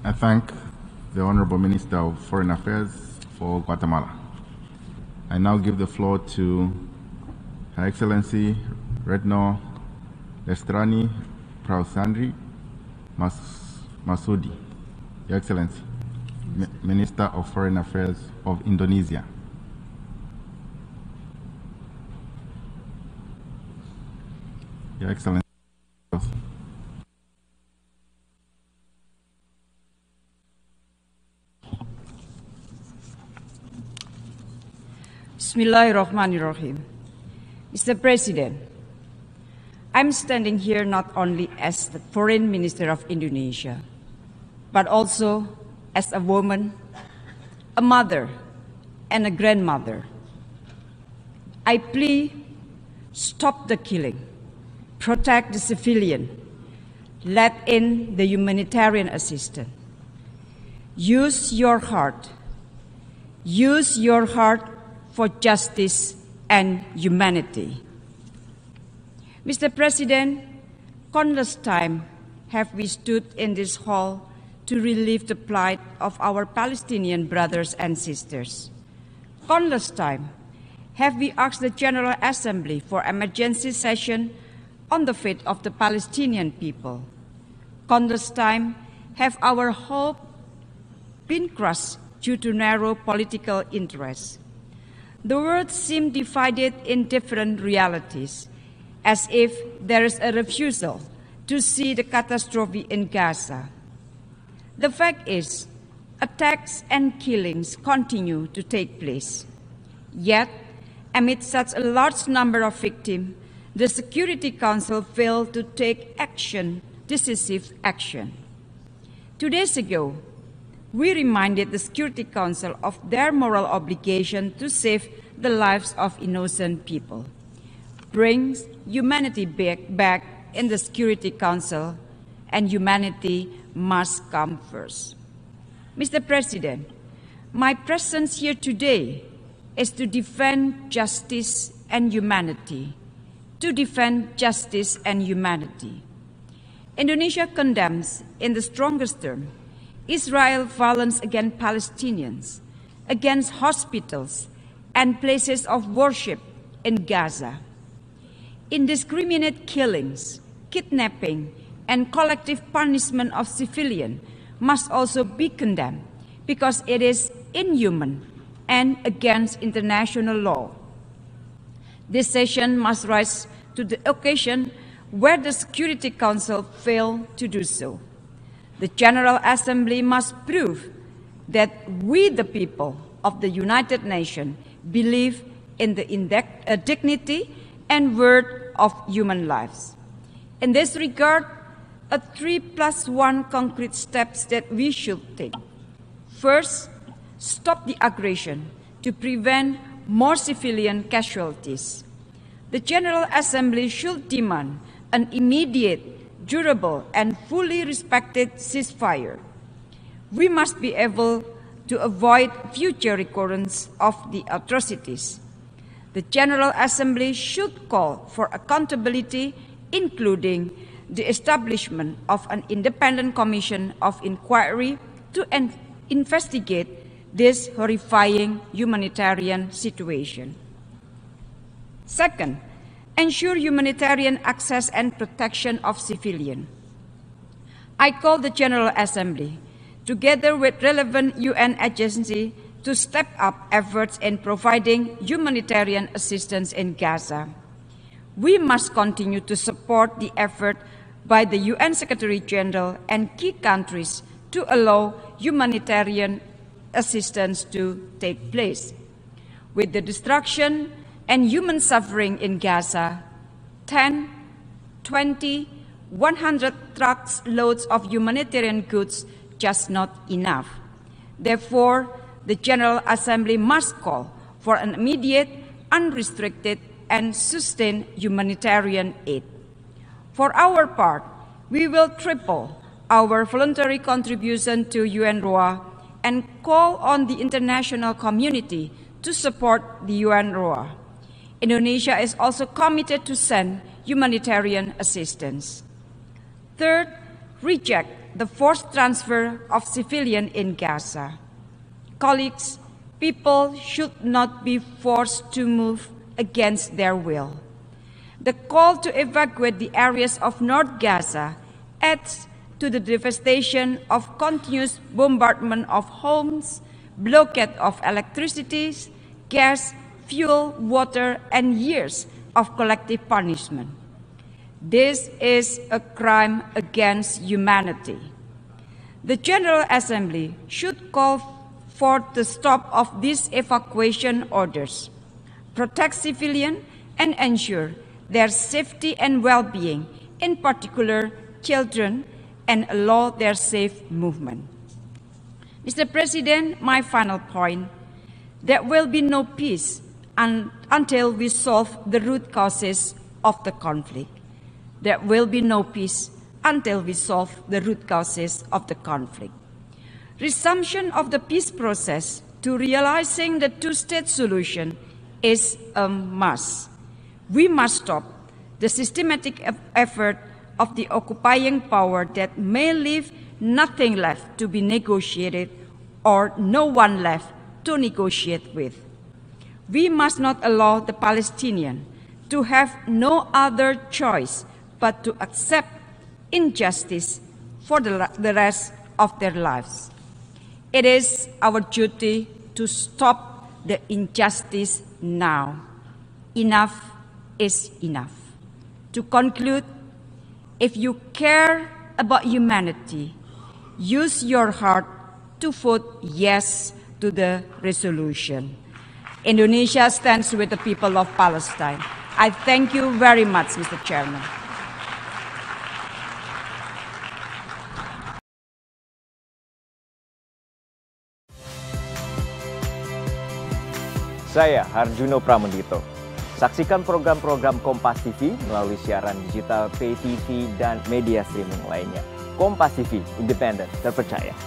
I thank the Honorable Minister of Foreign Affairs for Guatemala. I now give the floor to Her Excellency Retno Prausandri Marsudi, Your Excellency, Minister of Foreign Affairs of Indonesia. Your Excellency. Bismillahirrahmanirrahim. Mr. President, I'm standing here not only as the Foreign Minister of Indonesia, but also as a woman, a mother, and a grandmother. I plead, stop the killing, protect the civilian, let in the humanitarian assistance. Use your heart for justice and humanity. Mr. President, countless times have we stood in this hall to relieve the plight of our Palestinian brothers and sisters. Countless times have we asked the General Assembly for emergency session on the fate of the Palestinian people. Countless times have our hope been crushed due to narrow political interests. The world seems divided in different realities, as if there is a refusal to see the catastrophe in Gaza. The fact is, attacks and killings continue to take place. Yet, amid such a large number of victims, the Security Council failed to take decisive action. 2 days ago, we reminded the Security Council of their moral obligation to save the lives of innocent people. Bring humanity back in the Security Council, and humanity must come first. Mr. President, my presence here today is to defend justice and humanity. To defend justice and humanity. Indonesia condemns, in the strongest terms, Israel's violence against Palestinians, against hospitals and places of worship in Gaza. Indiscriminate killings, kidnapping, and collective punishment of civilians must also be condemned because it is inhuman and against international law. This session must rise to the occasion where the Security Council failed to do so. The General Assembly must prove that we, the people of the United Nations, believe in the dignity and worth of human lives. In this regard, a 3+1 concrete steps that we should take. First, stop the aggression to prevent more civilian casualties. The General Assembly should demand an immediate, durable, and fully respected ceasefire. We must be able to avoid future recurrence of the atrocities. The General Assembly should call for accountability, including the establishment of an independent commission of inquiry to investigate this horrifying humanitarian situation. Second, ensure humanitarian access and protection of civilians. I call the General Assembly, together with relevant UN agencies, to step up efforts in providing humanitarian assistance in Gaza. We must continue to support the effort by the UN Secretary-General and key countries to allow humanitarian assistance to take place. With the destruction and human suffering in Gaza, 10, 20, 100 trucks loads of humanitarian goods just not enough. Therefore, the General Assembly must call for an immediate, unrestricted, and sustained humanitarian aid. For our part, we will triple our voluntary contribution to UNRWA and call on the international community to support the UNRWA. Indonesia is also committed to send humanitarian assistance. Third, reject the forced transfer of civilians in Gaza. Colleagues, people should not be forced to move against their will. The call to evacuate the areas of North Gaza adds to the devastation of continuous bombardment of homes, blockade of electricity, gas, fuel, water, and years of collective punishment. This is a crime against humanity. The General Assembly should call for the stop of these evacuation orders, protect civilians, and ensure their safety and well-being, in particular children, and allow their safe movement. Mr. President, my final point, there will be no peace until we solve the root causes of the conflict. There will be no peace until we solve the root causes of the conflict. Resumption of the peace process to realizing the two-state solution is a must. We must stop the systematic effort of the occupying power that may leave nothing left to be negotiated or no one left to negotiate with. We must not allow the Palestinians to have no other choice but to accept injustice for the rest of their lives. It is our duty to stop the injustice now. Enough is enough. To conclude, if you care about humanity, use your heart to vote yes to the resolution. Indonesia stands with the people of Palestine. I thank you very much, Mr. Chairman. Saya Harjuno Pramendito. Saksikan program-program Kompas TV melalui siaran digital, pay TV, dan media streaming lainnya. Kompas TV, independen, terpercaya.